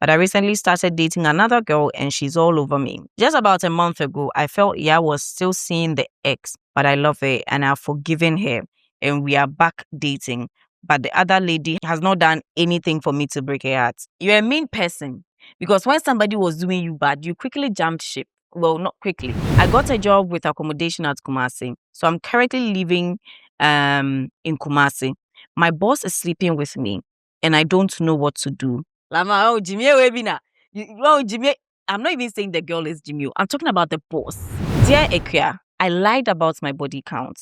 But I recently started dating another girl and she's all over me. Just about a month ago, I felt I was still seeing the ex, but I love her and I've forgiven her and we are back dating. But the other lady has not done anything for me to break her heart. You're a mean person because when somebody was doing you bad, you quickly jumped ship. Well, not quickly. I got a job with accommodation at Kumasi. So I'm currently living in Kumasi. My boss is sleeping with me and I don't know what to do. Lama, oh, Jimmy, Jimmy. I'm not even saying the girl is Jimmy. I'm talking about the boss. Dear Ekia, I lied about my body count.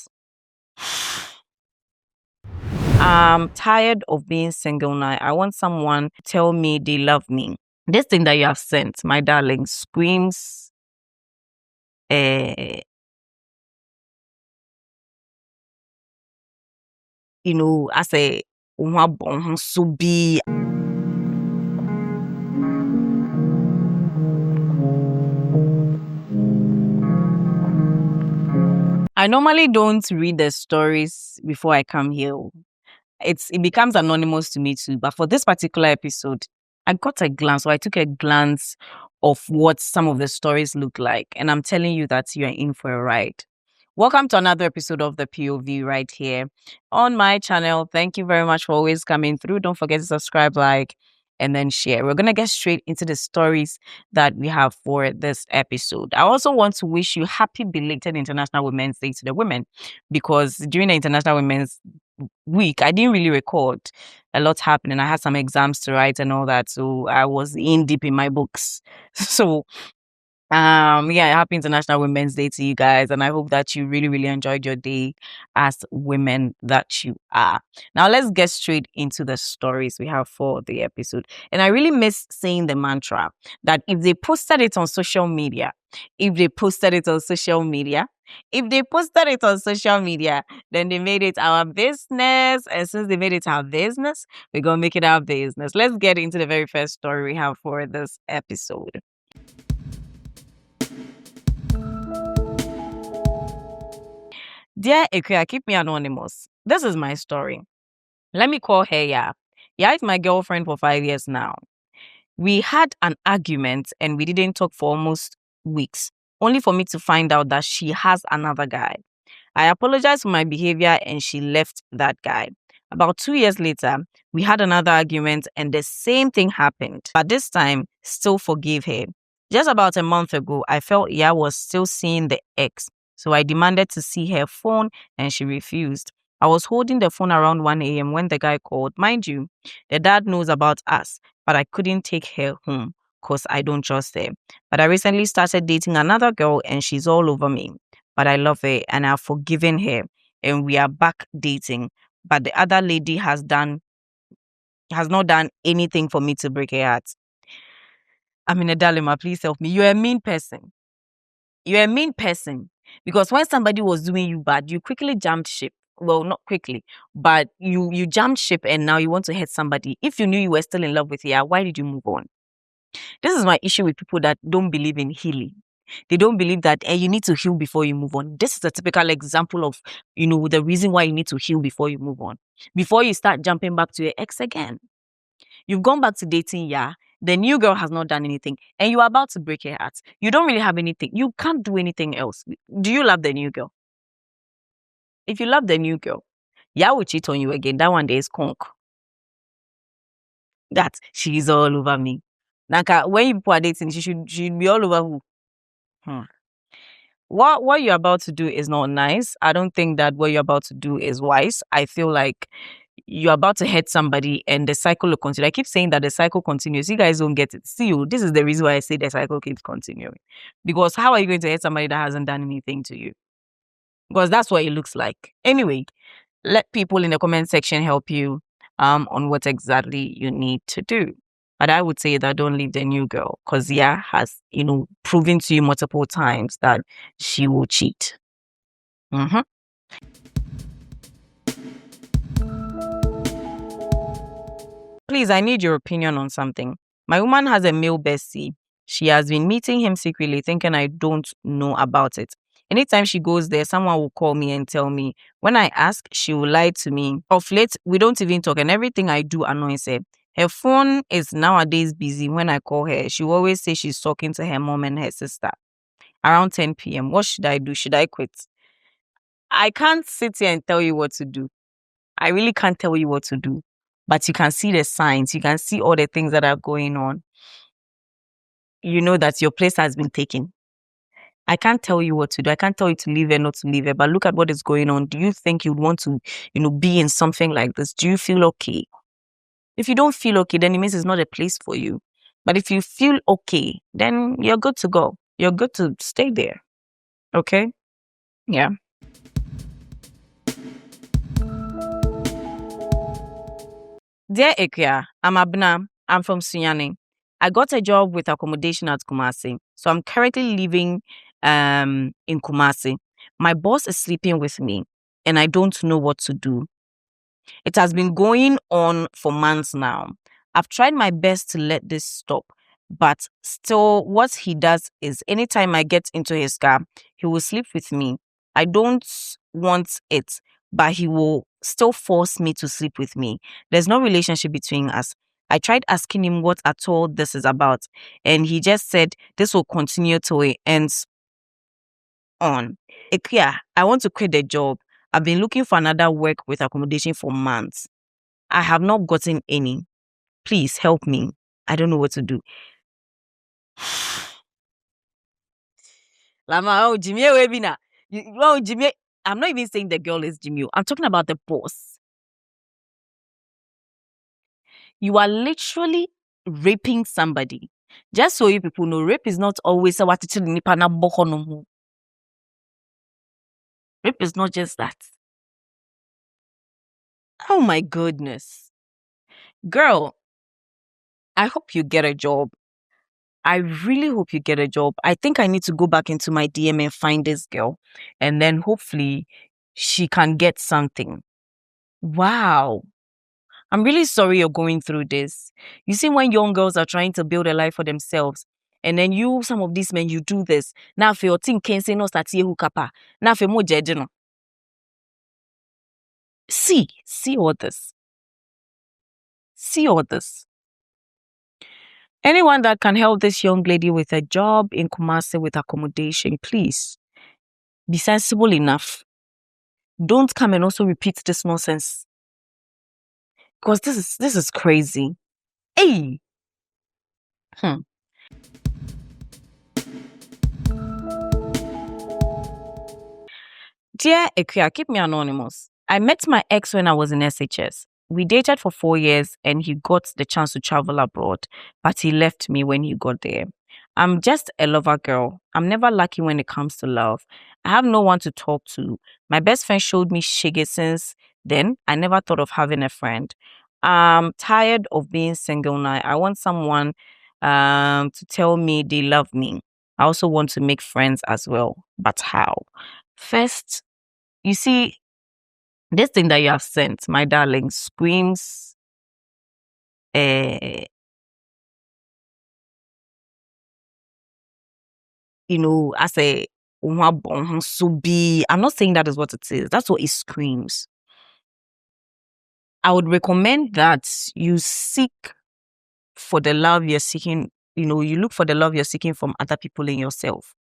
I'm tired of being single now. I want someone to tell me they love me. This thing that you have sent, my darling, screams I say, so be. I normally don't read the stories before I come here. It becomes anonymous to me too. But for this particular episode, I got a glance, or I took a glance of what some of the stories look like. And I'm telling you that you're in for a ride. Welcome to another episode of the POV right here on my channel. Thank you very much for always coming through. Don't forget to subscribe, like, and then share. We're going to get straight into the stories that we have for this episode. I also want to wish you happy belated International Women's Day to the women, because during the International Women's Week, I didn't really record. A lot happened and I had some exams to write and all that. So I was in deep in my books. So happy International Women's Day to you guys, and I hope that you really, really enjoyed your day as women that you are. Now, let's get straight into the stories we have for the episode. And I really miss saying the mantra that if they posted it on social media, then they made it our business. And since they made it our business, we're going to make it our business. Let's get into the very first story we have for this episode. Dear Ekia, keep me anonymous. This is my story. Let me call her Ya. Ya is my girlfriend for 5 years now. We had an argument and we didn't talk for almost weeks, only for me to find out that she has another guy. I apologized for my behavior and she left that guy. About 2 years later, we had another argument and the same thing happened. But this time, still forgave her. Just about a month ago, I felt Ya was still seeing the ex. So I demanded to see her phone and she refused. I was holding the phone around 1 a.m. when the guy called. Mind you, the dad knows about us, but I couldn't take her home because I don't trust her. But I recently started dating another girl and she's all over me. But I love her and I've forgiven her and we are back dating. But the other lady has not done anything for me to break her heart. I mean, Adalima, please help me. You're a mean person. You're a mean person because when somebody was doing you bad, you quickly jumped ship. Well, not quickly, but you jumped ship and now you want to hurt somebody. If you knew you were still in love with her, why did you move on? This is my issue with people that don't believe in healing. They don't believe that you need to heal before you move on. This is a typical example of, the reason why you need to heal before you move on. Before you start jumping back to your ex again. You've gone back to dating, yeah. The new girl has not done anything and you are about to break her heart. You don't really have anything. You can't do anything else. Do you love the new girl? If you love the new girl, yeah, will cheat on you again. That one day is conk. That she's all over me. Naka, when you people are dating, she should be all over who? What you're about to do is not nice. I don't think that what you're about to do is wise. I feel like you're about to hurt somebody and the cycle will continue. I keep saying that the cycle continues. You guys don't get it. See you. This is the reason why I say the cycle keeps continuing. Because how are you going to hurt somebody that hasn't done anything to you? Because that's what it looks like. Anyway, let people in the comment section help you on what exactly you need to do. But I would say that don't leave the new girl because has, proven to you multiple times that she will cheat. Please, I need your opinion on something. My woman has a male bestie. She has been meeting him secretly, thinking I don't know about it. Anytime she goes there, someone will call me and tell me. When I ask, she will lie to me. Of late, we don't even talk and everything I do annoys her. Her phone is nowadays busy. When I call her, she will always say she's talking to her mom and her sister around 10 p.m. What should I do? Should I quit? I can't sit here and tell you what to do. I really can't tell you what to do. But you can see the signs. You can see all the things that are going on. You know that your place has been taken. I can't tell you what to do. I can't tell you to leave her, not to leave her. But look at what is going on. Do you think you'd want to, be in something like this? Do you feel okay? If you don't feel okay, then it means it's not a place for you. But if you feel okay, then you're good to go. You're good to stay there. Okay? Yeah. Dear Ekia, I'm Abna. I'm from Sunyani. I got a job with accommodation at Kumasi. So I'm currently living in Kumasi. My boss is sleeping with me and I don't know what to do. It has been going on for months now. I've tried my best to let this stop, but still, what he does is anytime I get into his car, he will sleep with me. I don't want it, but he will still force me to sleep with me. There's no relationship between us. I tried asking him what at all this is about, and he just said this will continue till it ends on. Ikuya, I want to quit the job. I've been looking for another work with accommodation for months. I have not gotten any. Please help me. I don't know what to do. Lama, oh, Jimmy, webina. Oh, Jimmy. I'm not even saying the girl is Jimmy. I'm talking about the boss. You are literally raping somebody. Just so you people know, rape is not always a what Rape is not just that. Oh my goodness. Girl, I hope you get a job. I really hope you get a job. I think I need to go back into my DM and find this girl. And then hopefully she can get something. Wow. I'm really sorry you're going through this. You see, when young girls are trying to build a life for themselves, and then some of these men, you do this. Now for your thing can say no start here hookapa. Now for more judging. See all this. See all this. Anyone that can help this young lady with a job in Kumasi with accommodation, please be sensible enough. Don't come and also repeat this nonsense. Because this is crazy. Hey. Dear Ekuya, keep me anonymous. I met my ex when I was in SHS. We dated for 4 years and he got the chance to travel abroad, but he left me when he got there. I'm just a lover girl. I'm never lucky when it comes to love. I have no one to talk to. My best friend showed me shege since then. I never thought of having a friend. I'm tired of being single now. I want someone to tell me they love me. I also want to make friends as well. But how? First, you see, this thing that you have sent, my darling, screams as a I'm not saying that is what it is. That's what it screams. I would recommend that you seek for the love you're seeking, you look for the love you're seeking from other people in yourself.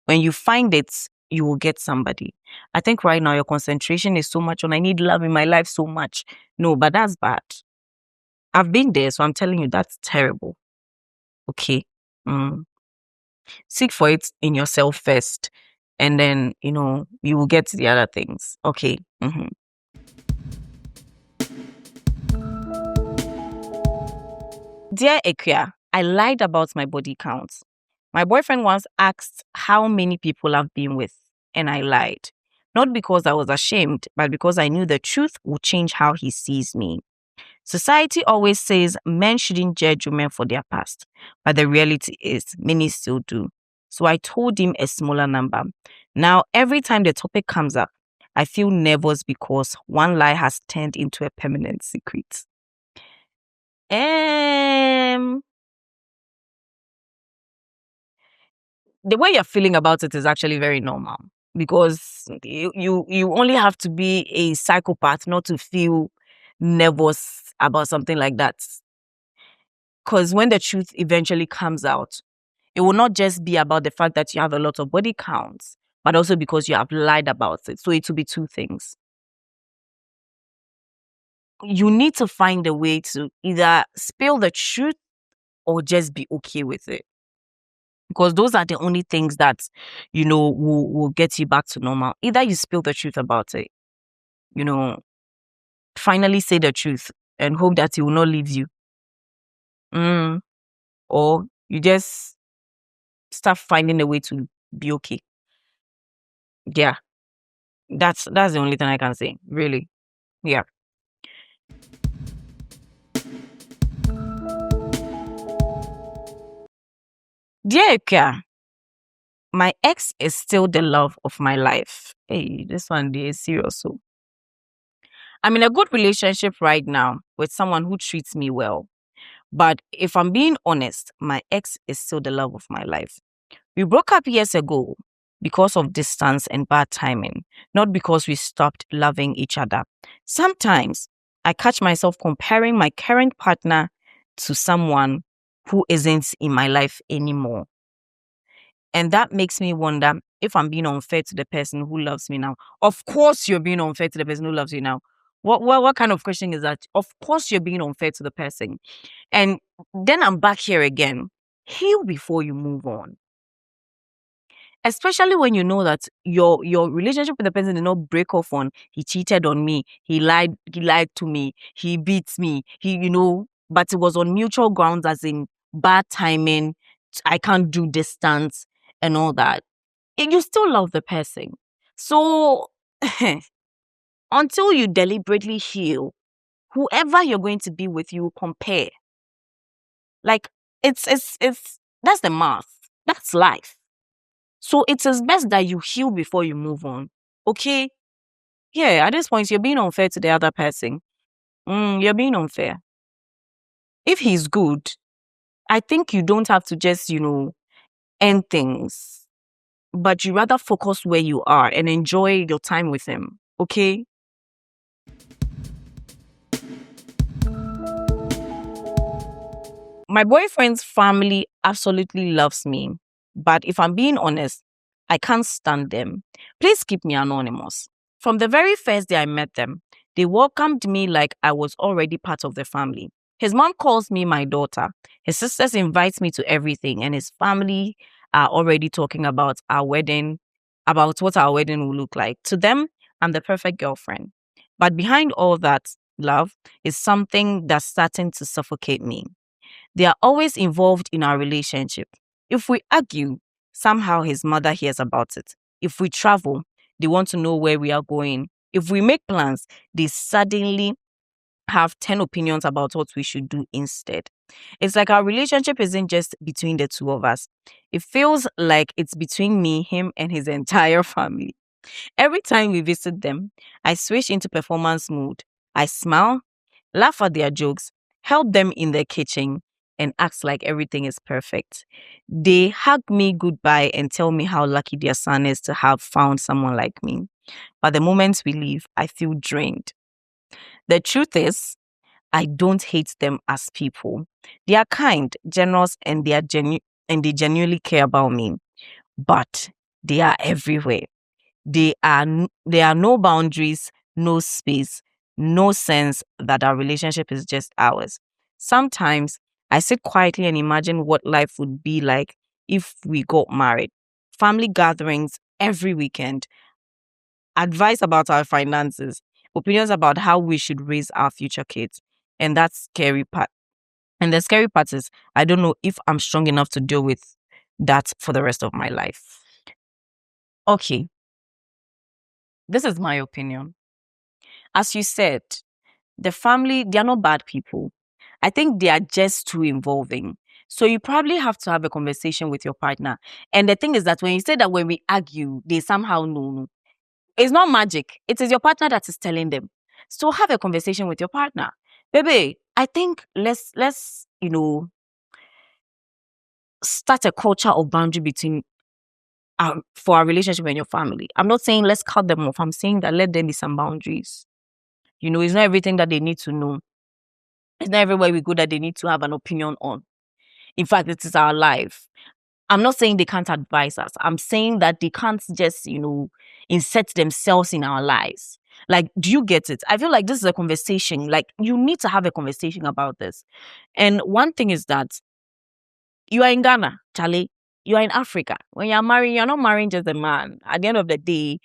When you find it, you will get somebody. I think right now your concentration is so much on I need love in my life so much. No, but that's bad. I've been there, so I'm telling you that's terrible. Okay. Seek for it in yourself first. And then, you will get to the other things. Okay. Dear Ekuya, I lied about my body count. My boyfriend once asked how many people I've been with, and I lied. Not because I was ashamed, but because I knew the truth would change how he sees me. Society always says men shouldn't judge women for their past, but the reality is many still do. So I told him a smaller number. Now, every time the topic comes up, I feel nervous because one lie has turned into a permanent secret. The way you're feeling about it is actually very normal because you only have to be a psychopath not to feel nervous about something like that. Because when the truth eventually comes out, it will not just be about the fact that you have a lot of body counts, but also because you have lied about it. So it will be two things. You need to find a way to either spill the truth or just be okay with it. Because those are the only things that, will get you back to normal. Either you spill the truth about it, you know, finally say the truth and hope that he will not leave you. Or you just start finding a way to be okay. Yeah. That's the only thing I can say, really. Yeah. Dear Ika, my ex is still the love of my life. Hey, this one day is serious. So I'm in a good relationship right now with someone who treats me well. But if I'm being honest, my ex is still the love of my life. We broke up years ago because of distance and bad timing, not because we stopped loving each other. Sometimes I catch myself comparing my current partner to someone who isn't in my life anymore. And that makes me wonder if I'm being unfair to the person who loves me now. Of course, you're being unfair to the person who loves you now. What kind of question is that? Of course, you're being unfair to the person. And then I'm back here again. Heal before you move on. Especially when you know that your relationship with the person did not break off on he cheated on me, he lied to me, he beats me, but it was on mutual grounds, as in bad timing, I can't do distance and all that. You still love the person. So until you deliberately heal, whoever you're going to be with, you compare. Like it's that's the math. That's life. So it is best that you heal before you move on. Okay? Yeah, at this point, you're being unfair to the other person. You're being unfair. If he's good, I think you don't have to just, end things. But you rather focus where you are and enjoy your time with him. Okay? My boyfriend's family absolutely loves me. But if I'm being honest, I can't stand them. Please keep me anonymous. From the very first day I met them, they welcomed me like I was already part of the family. His mom calls me my daughter. His sisters invite me to everything, and his family are already talking about about what our wedding will look like. To them, I'm the perfect girlfriend. But behind all that love is something that's starting to suffocate me. They are always involved in our relationship. If we argue, somehow his mother hears about it. If we travel, they want to know where we are going. If we make plans, they suddenly have 10 opinions about what we should do instead. It's like our relationship isn't just between the two of us. It feels like it's between me, him, and his entire family. Every time we visit them, I switch into performance mode. I smile, laugh at their jokes, help them in their kitchen, and act like everything is perfect. They hug me goodbye and tell me how lucky their son is to have found someone like me. But the moment we leave, I feel drained. The truth is, I don't hate them as people. They are kind, generous, and they genuinely care about me. But they are everywhere. There are no boundaries, no space, no sense that our relationship is just ours. Sometimes I sit quietly and imagine what life would be like if we got married. Family gatherings every weekend, advice about our finances, opinions about how we should raise our future kids. And that's scary part. And the scary part is I don't know if I'm strong enough to deal with that for the rest of my life. Okay, this is my opinion. As you said, the family, they are not bad people. I think they are just too involving. So you probably have to have a conversation with your partner. And the thing is that when you say that when we argue, they somehow know. No. It's not magic. It is your partner that is telling them. So have a conversation with your partner. Baby, I think let's start a culture of boundary between for our relationship and your family. I'm not saying let's cut them off. I'm saying that let there be some boundaries. It's not everything that they need to know. It's not everywhere we go that they need to have an opinion on. In fact, it is our life. I'm not saying they can't advise us. I'm saying that they can't just, insert themselves in our lives. Like, do you get it? I feel like this is a conversation. Like, you need to have a conversation about this. And one thing is that you are in Ghana, Charlie. You are in Africa. When you're marrying, you're not marrying just a man. At the end of the day,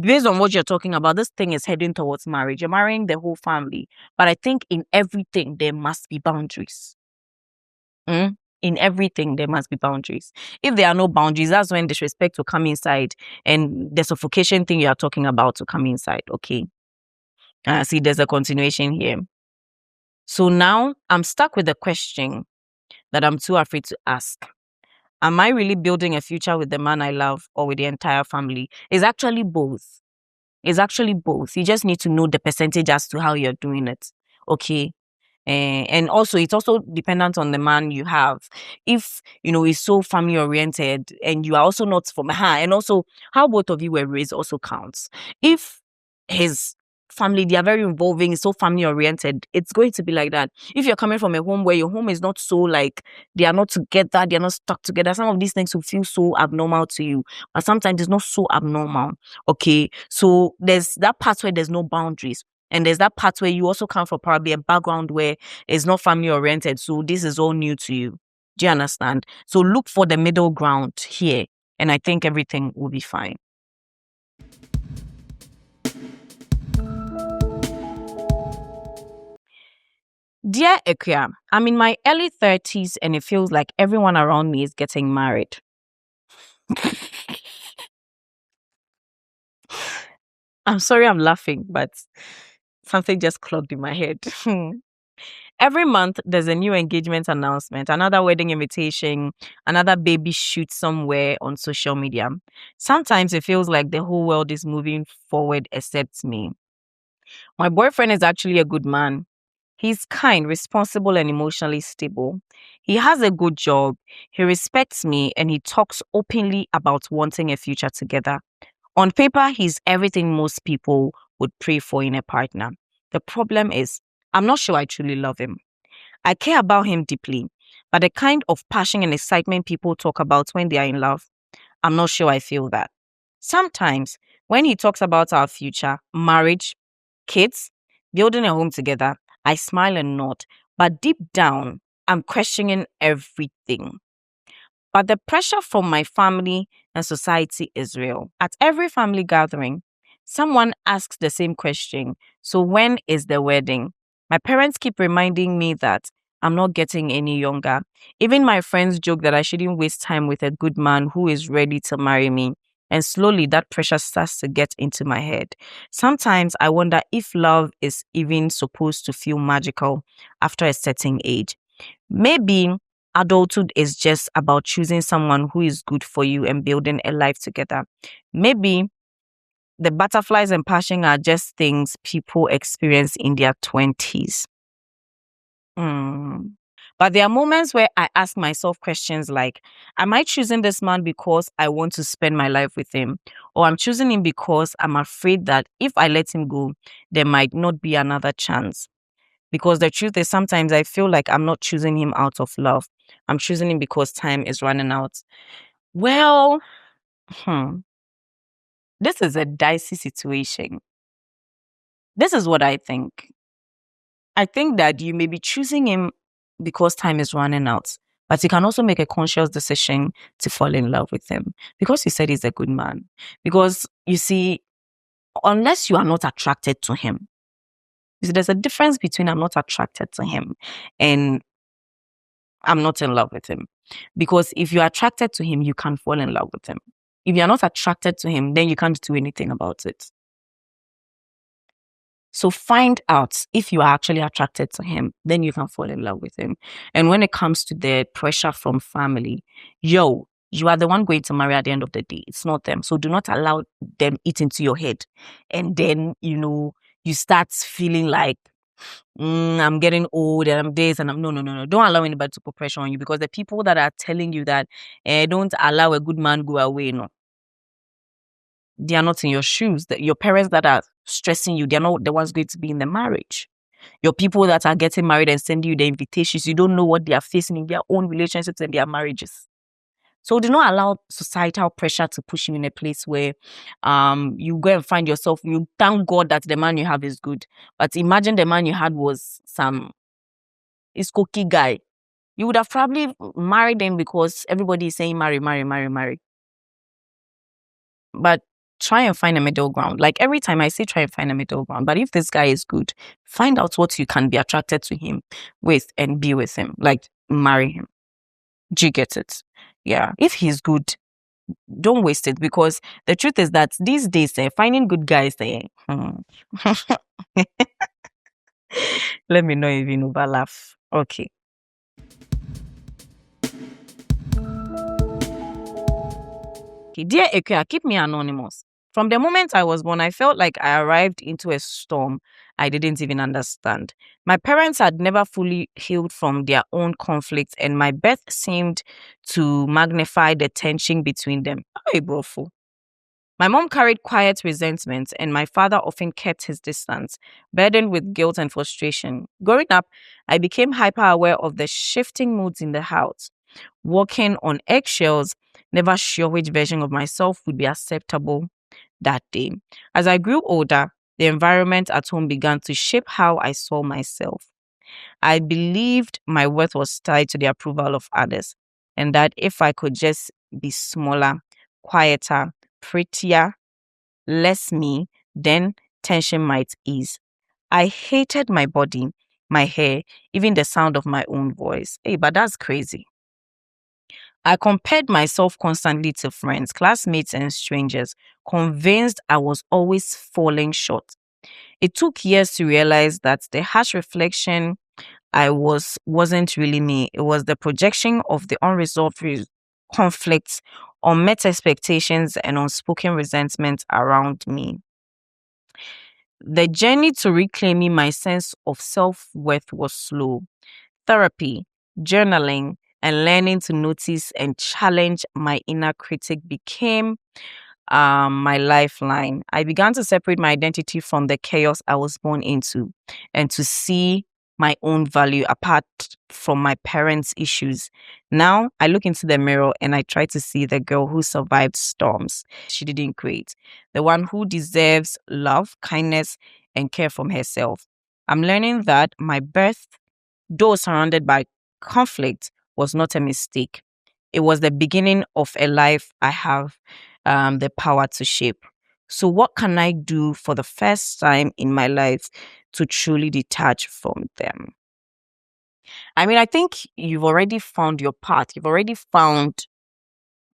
based on what you're talking about, this thing is heading towards marriage. You're marrying the whole family. But I think in everything, there must be boundaries. In everything, there must be boundaries. If there are no boundaries, that's when disrespect will come inside and the suffocation thing you are talking about will come inside. Okay. See, there's a continuation here. So now I'm stuck with the question that I'm too afraid to ask. Am I really building a future with the man I love or with the entire family? It's actually both. It's actually both. You just need to know the percentage as to how you're doing it. Okay. And also, it's also dependent on the man you have. If, he's so family oriented and you are also not from her, and also how both of you were raised also counts. If his family, they are very involving, so family oriented, it's going to be like that. If you're coming from a home where your home is not so like, they are not together, they are not stuck together, some of these things will feel so abnormal to you, but sometimes it's not so abnormal. Okay. So there's that part where there's no boundaries. And there's that part where you also come from probably a background where it's not family oriented. So this is all new to you. Do you understand? So look for the middle ground here. And I think everything will be fine. Dear Ekia, I'm in my early 30s and it feels like everyone around me is getting married. I'm sorry I'm laughing, but something just clogged in my head. Every month, there's a new engagement announcement, another wedding invitation, another baby shoot somewhere on social media. Sometimes it feels like the whole world is moving forward except me. My boyfriend is actually a good man. He's kind, responsible, and emotionally stable. He has a good job, he respects me, and he talks openly about wanting a future together. On paper, he's everything most people would pray for in a partner. The problem is, I'm not sure I truly love him. I care about him deeply, but the kind of passion and excitement people talk about when they are in love, I'm not sure I feel that. Sometimes, when he talks about our future, marriage, kids, building a home together, I smile and nod, but deep down, I'm questioning everything. But the pressure from my family and society is real. At every family gathering, someone asks the same question. So when is the wedding? My parents keep reminding me that I'm not getting any younger. Even my friends joke that I shouldn't waste time with a good man who is ready to marry me. And slowly that pressure starts to get into my head. Sometimes I wonder if love is even supposed to feel magical after a certain age. Maybe adulthood is just about choosing someone who is good for you and building a life together. Maybe the butterflies and passion are just things people experience in their 20s. But there are moments where I ask myself questions like, am I choosing this man because I want to spend my life with him? Or I'm choosing him because I'm afraid that if I let him go, there might not be another chance. Because the truth is, sometimes I feel like I'm not choosing him out of love. I'm choosing him because time is running out. Well, this is a dicey situation. This is what I think. I think that you may be choosing him because time is running out, but you can also make a conscious decision to fall in love with him because you said he's a good man. Because you see, unless you are not attracted to him, you see, there's a difference between I'm not attracted to him and I'm not in love with him. Because if you're attracted to him, you can fall in love with him. If you're not attracted to him, then you can't do anything about it. So find out if you are actually attracted to him, then you can fall in love with him. And when it comes to the pressure from family, you are the one going to marry at the end of the day. It's not them. So do not allow them eat into your head. And then, you start feeling like, I'm getting old and I'm this and I'm no. Don't allow anybody to put pressure on you because the people that are telling you that don't allow a good man go away, no. They are not in your shoes. Your parents that are stressing you, they're not the ones going to be in the marriage. Your people that are getting married and sending you the invitations, you don't know what they are facing in their own relationships and their marriages. So do not allow societal pressure to push you in a place where you go and find yourself. You thank God that the man you have is good. But imagine the man you had was some cookie guy. You would have probably married him because everybody is saying marry, marry, marry, marry. But try and find a middle ground. Like every time I say try and find a middle ground. But if this guy is good, find out what you can be attracted to him with and be with him. Like marry him. Do you get it? Yeah. If he's good, don't waste it, because the truth is that these days, finding good guys, let me know if you know, but laugh. Okay. Dear Ekuya, keep me anonymous. From the moment I was born, I felt like I arrived into a storm I didn't even understand. My parents had never fully healed from their own conflicts, and my birth seemed to magnify the tension between them. Hey, brofu. My mom carried quiet resentment, and my father often kept his distance, burdened with guilt and frustration. Growing up, I became hyper aware of the shifting moods in the house, walking on eggshells, never sure which version of myself would be acceptable that day. As I grew older, the environment at home began to shape how I saw myself. I believed my worth was tied to the approval of others, and that if I could just be smaller, quieter, prettier, less me, then tension might ease. I hated my body, my hair, even the sound of my own voice. Hey, but that's crazy. I compared myself constantly to friends, classmates, and strangers, convinced I was always falling short. It took years to realize that the harsh reflection wasn't really me. It was the projection of the unresolved conflicts, unmet expectations, and unspoken resentment around me. The journey to reclaiming my sense of self-worth was slow. Therapy, journaling, and learning to notice and challenge my inner critic became my lifeline. I began to separate my identity from the chaos I was born into and to see my own value apart from my parents' issues. Now I look into the mirror and I try to see the girl who survived storms she didn't create, the one who deserves love, kindness, and care from herself. I'm learning that my birth, though surrounded by conflict, was not a mistake. It was the beginning of a life I have the power to shape. So, what can I do for the first time in my life to truly detach from them? I mean, I think you've already found your path. You've already found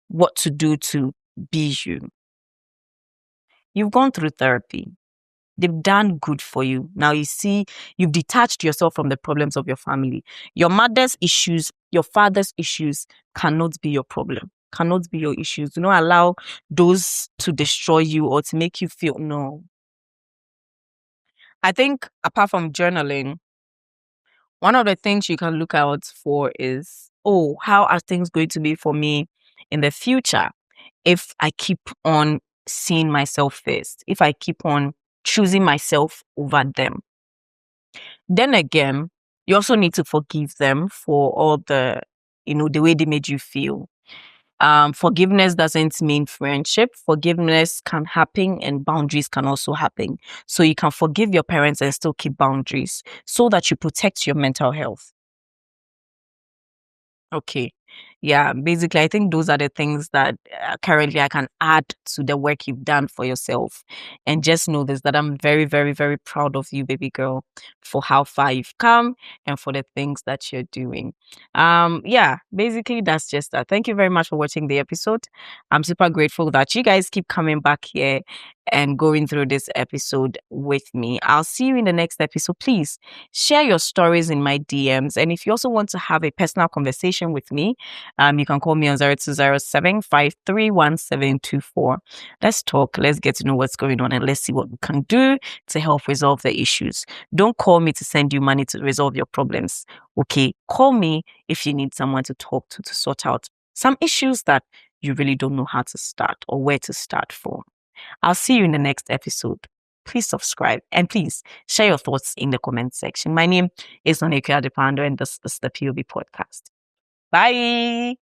what to do to be you. You've gone through therapy. They've done good for you. Now you see, you've detached yourself from the problems of your family. Your mother's issues, your father's issues cannot be your problem, cannot be your issues. Do not allow those to destroy you or to make you feel no. I think apart from journaling, one of the things you can look out for is, oh, how are things going to be for me in the future if I keep on seeing myself first, if I keep on choosing myself over them. Then again, you also need to forgive them for all the way they made you feel. Forgiveness doesn't mean friendship. Forgiveness can happen and boundaries can also happen. So you can forgive your parents and still keep boundaries so that you protect your mental health. Okay. Yeah, basically, I think those are the things that currently I can add to the work you've done for yourself. And just know this, that I'm very, very, very proud of you, baby girl, for how far you've come and for the things that you're doing. Yeah, basically, that's just that. Thank you very much for watching the episode. I'm super grateful that you guys keep coming back here and going through this episode with me. I'll see you in the next episode. Please share your stories in my DMs. And if you also want to have a personal conversation with me, you can call me on 0207531724. Let's talk. Let's get to know what's going on and let's see what we can do to help resolve the issues. Don't call me to send you money to resolve your problems. Okay, call me if you need someone to talk to sort out some issues that you really don't know how to start or where to start from. I'll see you in the next episode. please subscribe and please share your thoughts in the comment section. My name is Nonekua Depando and this is the POB podcast. Bye.